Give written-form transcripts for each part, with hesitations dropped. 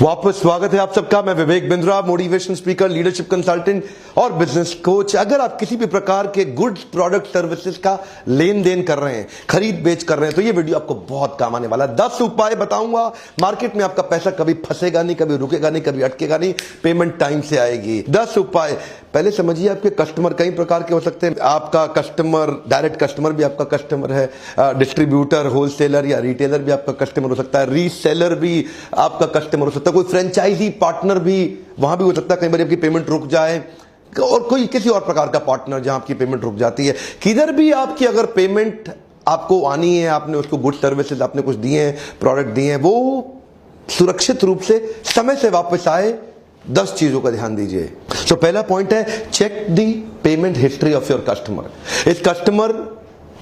वापस स्वागत है आप सबका। मैं Vivek Bindra, motivation speaker, leadership consultant और बिजनेस कोच। अगर आप किसी भी प्रकार के गुड्स, प्रोडक्ट, सर्विसेज का लेन देन कर रहे हैं, खरीद बेच कर रहे हैं, तो ये वीडियो आपको बहुत काम आने वाला है। 10 उपाय बताऊंगा, मार्केट में आपका पैसा कभी फंसेगा नहीं, कभी रुकेगा नहीं, कभी अटकेगा नहीं, पेमेंट टाइम से आएगी। 10 उपाय पहले समझिए। आपके कस्टमर कई प्रकार के हो सकते हैं। आपका कस्टमर, डायरेक्ट कस्टमर भी आपका कस्टमर है, डिस्ट्रीब्यूटर, होलसेलर या रिटेलर भी आपका कस्टमर हो सकता है, रीसेलर भी आपका कस्टमर हो सकता है, कोई फ्रेंचाइजी पार्टनर भी वहां भी हो सकता है। कई बार आपकी पेमेंट रुक जाए, और कोई किसी और प्रकार का पार्टनर जहां आपकी पेमेंट रुक जाती है। किधर भी आपकी अगर पेमेंट आपको आनी है, आपने उसको गुड सर्विसेज आपने कुछ दिए हैं, प्रोडक्ट दिए हैं, वो सुरक्षित रूप से समय से वापस आए, 10 चीजों का ध्यान दीजिए। तो पहला पॉइंट है, check the payment history of your customer. इस कस्टमर,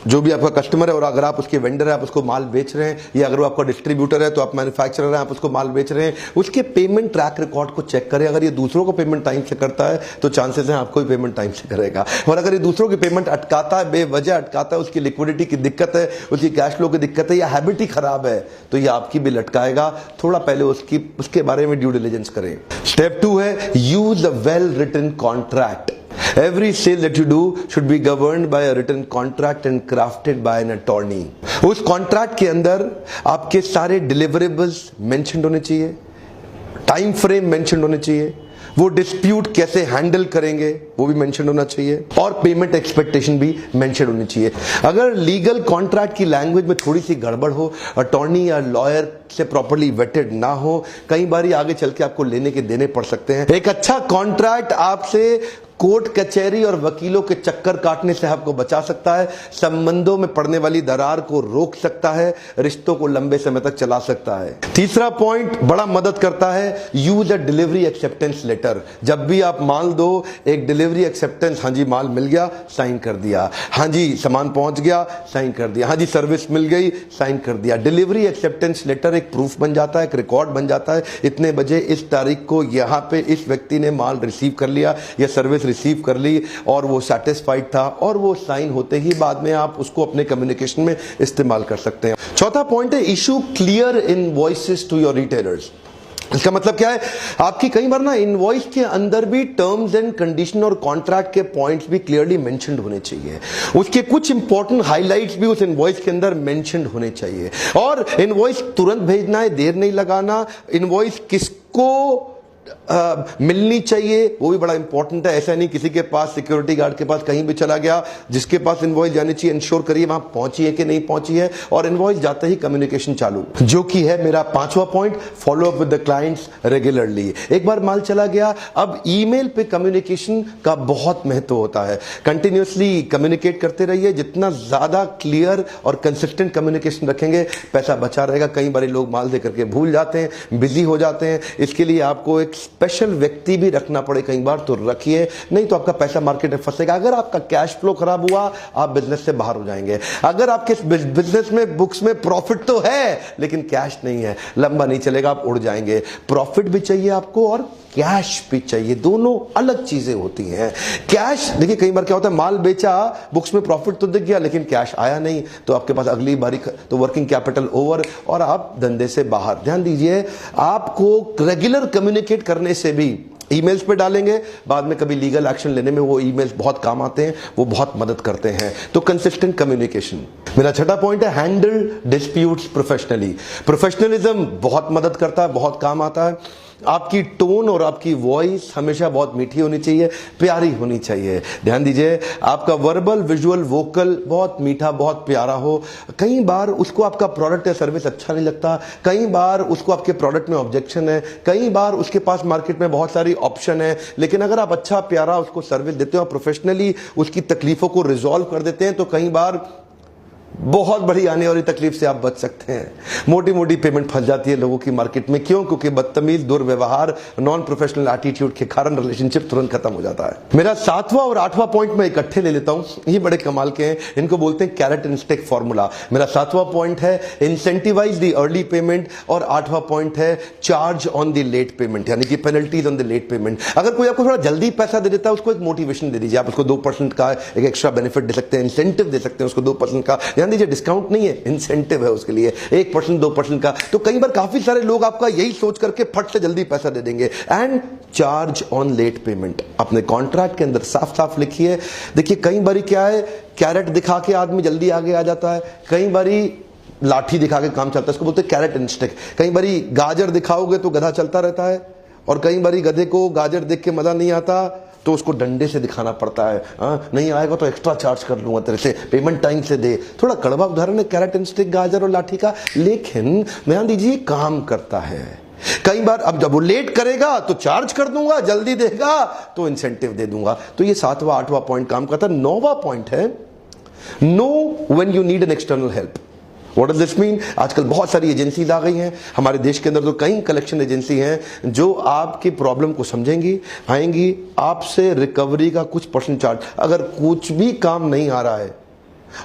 जो भी आपका कस्टमर है, और अगर आप उसके वेंडर है, आप उसको माल बेच रहे हैं, या अगर वो आपका डिस्ट्रीब्यूटर है तो आप मैन्युफैक्चरर है, आप उसको माल बेच रहे हैं, उसके पेमेंट ट्रैक रिकॉर्ड को चेक करें। अगर ये दूसरों को पेमेंट टाइम से करता है तो चांसेस हैं आपको भी पेमेंट टाइम से करेगा। और अगर ये दूसरों की पेमेंट अटकाता है, बेवजह अटकाता है, उसकी लिक्विडिटी की दिक्कत है, उसकी कैश फ्लो की दिक्कत है, या हैबिट ही खराब है, तो ये आपकी भी लटकाएगा। थोड़ा पहले उसके बारे में ड्यू डिलिजेंस करें। स्टेप 2 है, use a well written contract. Every sale that you do should be governed by a written contract and crafted by an attorney. उस कॉन्ट्रैक्ट के अंदर आपके सारे डिलीवरेबल्स मेंशन्ड होने चाहिए, टाइम फ्रेम मेंशन्ड होने चाहिए, वो डिस्प्यूट कैसे हैंडल करेंगे वो भी मेंशन होना चाहिए, और पेमेंट एक्सपेक्टेशन भी मेंशन होनी चाहिए। अगर लीगल कॉन्ट्रैक्ट की लैंग्वेज में थोड़ी सी गड़बड़ हो, अटॉर्नी या लॉयर से प्रॉपर्ली वेटेड ना हो, कई बार आगे चल के आपको लेने के देने पड़ सकते हैं। एक अच्छा कॉन्ट्रैक्ट आपसे कोर्ट कचहरी और वकीलों के चक्कर काटने से आपको बचा सकता है, संबंधों में पड़ने वाली दरार को रोक सकता है, रिश्तों को लंबे समय तक चला सकता है। तीसरा पॉइंट बड़ा मदद करता है, use a delivery acceptance letter. जब भी आप माल दो, एक डिलीवरी एक्सेप्टेंस, हाँ जी माल मिल गया, साइन कर दिया, हाँ जी सामान पहुंच गया, साइन कर दिया, हाँ जी सर्विस मिल गई, साइन कर दिया। डिलीवरी एक्सेप्टेंस लेटर एक प्रूफ बन जाता है, एक रिकॉर्ड बन जाता है। इतने बजे इस तारीख को यहां पे इस व्यक्ति ने माल रिसीव कर लिया या सर्विस रिसीव कर ली, और वो सैटिस्फाइड था, और वो साइन होते ही बाद में आप उसको अपने कम्युनिकेशन में इस्तेमाल कर सकते हैं। चौथा पॉइंट है, issue clear invoices to your retailers. इसका मतलब क्या है, आपकी कई बार ना इनवॉइस के अंदर भी टर्म्स एंड कंडीशन और कॉन्ट्रैक्ट के पॉइंट्स भी क्लियरली मेंशन्ड होने चाहिए। उसके कुछ इंपॉर्टेंट हाइलाइट्स भी उस इनवॉइस के अंदर मेंशन्ड होने चाहिए। और इनवॉइस तुरंत भेजना है, देर नहीं लगाना। इनवॉइस किसको मिलनी चाहिए वो भी बड़ा इंपॉर्टेंट है। ऐसा नहीं किसी के पास, सिक्योरिटी गार्ड के पास, कहीं भी चला गया, जिसके पास इनवॉइस जानी चाहिए इंश्योर करिए वहां पहुंची है कि नहीं पहुंची है, और इनवॉइस जाते ही कम्युनिकेशन चालू, जो कि है मेरा 5वां point, follow up with the clients regularly. एक बार माल चला गया, अब ईमेल पे कम्युनिकेशन का बहुत महत्व होता है। कंटिन्यूअसली कम्युनिकेट करते रहिए। जितना ज्यादा क्लियर और कंसिस्टेंट कम्युनिकेशन रखेंगे, पैसा बचा रहेगा। कई बार लोग माल दे करके भूल जाते हैं, बिजी हो जाते हैं। इसके लिए आपको एक स्पेशल व्यक्ति भी रखना पड़े कई बार, तो रखिए, नहीं तो आपका पैसा मार्केट में फंसेगा। अगर आपका कैश फ्लो खराब हुआ, आप बिजनेस से बाहर हो जाएंगे। अगर आपके बिजनेस में बुक्स में प्रॉफिट तो है लेकिन कैश नहीं है, लंबा नहीं चलेगा, आप उड़ जाएंगे। प्रॉफिट भी चाहिए आपको और कैश भी चाहिए, दोनों अलग चीजें होती हैं। कैश, देखिए कई बार क्या होता है, माल बेचा, बुक्स में प्रॉफिट तो दिख गया लेकिन कैश आया नहीं, तो आपके पास अगली बारी तो वर्किंग कैपिटल ओवर और आप धंधे से बाहर। ध्यान दीजिए, आपको रेगुलर कम्युनिकेट करने से भी, ईमेल्स पे डालेंगे, बाद में कभी लीगल एक्शन लेने में वो ईमेल्स बहुत काम आते हैं, वो बहुत मदद करते हैं। तो कंसिस्टेंट कम्युनिकेशन। मेरा छठा पॉइंट है, हैंडल डिस्प्यूट्स प्रोफेशनली। प्रोफेशनलिज्म बहुत मदद करता है, बहुत काम आता है। आपकी टोन और आपकी वॉइस हमेशा बहुत मीठी होनी चाहिए, प्यारी होनी चाहिए। ध्यान दीजिए, आपका वर्बल, विजुअल, वोकल बहुत मीठा, बहुत प्यारा हो। कई बार उसको आपका प्रोडक्ट या सर्विस अच्छा नहीं लगता, कई बार उसको आपके प्रोडक्ट में ऑब्जेक्शन है, कई बार उसके पास मार्केट में बहुत सारी ऑप्शन है, लेकिन अगर आप अच्छा प्यारा उसको सर्विस देते हो, प्रोफेशनली उसकी तकलीफों को रिजॉल्व कर देते हैं, तो कई बार बहुत बड़ी आने वाली तकलीफ से आप बच सकते हैं। मोटी मोटी पेमेंट फंस जाती है लोगों की मार्केट में, क्यों? क्योंकि बदतमीज, दुर्व्यवहार, नॉन प्रोफेशनल एटीट्यूड के कारण रिलेशनशिप तुरंत खत्म हो जाता है। मेरा 7वां और 8वां पॉइंट मैं इकट्ठे ले लेता हूं, ये बड़े कमाल के हैं। इनको बोलते हैं कैरेट एंड स्टिक फॉर्मूला। मेरा 7वां पॉइंट है इंसेंटिवाइज द अर्ली पेमेंट, और 8वां पॉइंट है charge on the late payment, यानी कि penalties on the late payment. अगर कोई आपको थोड़ा जल्दी पैसा दे देता है, उसको एक मोटिवेशन दे दीजिए। आप उसको 2% का एक एक्स्ट्रा बेनिफिट दे सकते हैं, इंसेंटिव दे सकते हैं उसको 2% का। ध्यान दीजिए, डिस्काउंट नहीं है, इंसेंटिव है उसके लिए 1% 2% का। तो कई बार काफी सारे लोग आपका यही सोच करके फट से जल्दी पैसा दे देंगे। And charge on late payment अपने कॉन्ट्रैक्ट के अंदर साफ साफ लिखिए। देखिए कई बारी क्या है, कैरेट दिखा के आदमी जल्दी आगे आ जाता है, कई बारी लाठी दिखा के काम चलता है, इसको बोलते हैं कैरेट एंड स्टिक। कई बारी गाजर दिखाओगे तो गधा चलता रहता है, और कई बारी गधे को गाजर देख के मजा नहीं आता तो उसको डंडे से दिखाना पड़ता है। नहीं आएगा तो एक्स्ट्रा चार्ज कर लूंगा तेरे से, पेमेंट टाइम से दे। थोड़ा कड़वा उदाहरण है कैरेट एंड स्टिक, गाजर और लाठी का, लेकिन ध्यान दीजिए काम करता है। कई बार अब जब वो लेट करेगा तो चार्ज कर दूंगा, जल्दी देगा तो इंसेंटिव दे दूंगा। तो ये 7वां 8वां पॉइंट काम करता है। 9वां पॉइंट है know when you need an external help. What does this mean? आजकल बहुत सारी एजेंसीज आ गई हैं हमारे देश के अंदर, तो कई कलेक्शन एजेंसी हैं जो आपकी प्रॉब्लम को समझेंगी, आएंगी, आपसे रिकवरी का कुछ परसेंट चार्ज। अगर कुछ भी काम नहीं आ रहा है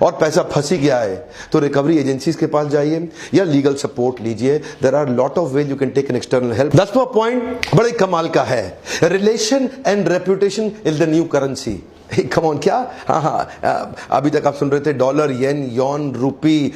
और पैसा फंसी गया है तो रिकवरी एजेंसीज के पास जाइए या लीगल सपोर्ट लीजिए। There are lot of ways you can take an external help. 10वां पॉइंट बड़े कमाल का है, relation and reputation is the new currency. Come on, क्या? हाँ, अभी तक आप सुन रहे थे डॉलर, येन, यॉन, रूपी,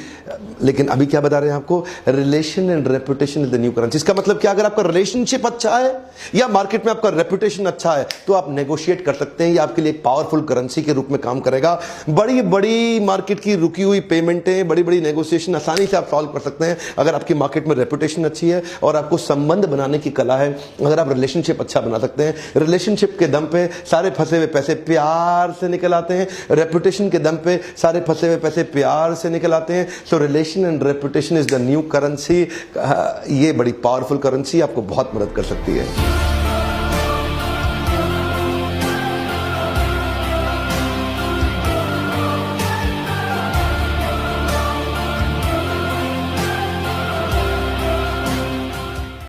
लेकिन अभी क्या बता रहे हैं आपको? Relation and reputation is the new currency. इसका मतलब क्या? अगर आपका रिलेशनशिप अच्छा है या मार्केट में आपका रेपुटेशन अच्छा है तो आप नेगोशिएट कर सकते हैं, ये आपके लिए एक पावरफुल करेंसी के रूप में काम करेगा। बड़ी बड़ी मार्केट की रुकी हुई पेमेंटें, बड़ी बड़ी नेगोशिएशन आसानी से आप सॉल्व कर सकते हैं अगर आपकी मार्केट में रेपुटेशन अच्छी है और आपको संबंध बनाने की कला है। अगर आप रिलेशनशिप अच्छा बना सकते हैं, रिलेशनशिप के दम पे सारे फंसे हुए पैसे प्यार से निकल आते हैं, रेपुटेशन के दम पे सारे फंसे हुए पैसे प्यार से निकल आते हैं। सो relation and reputation is the new currency. ये बड़ी पावरफुल करेंसी आपको बहुत मदद कर सकती है।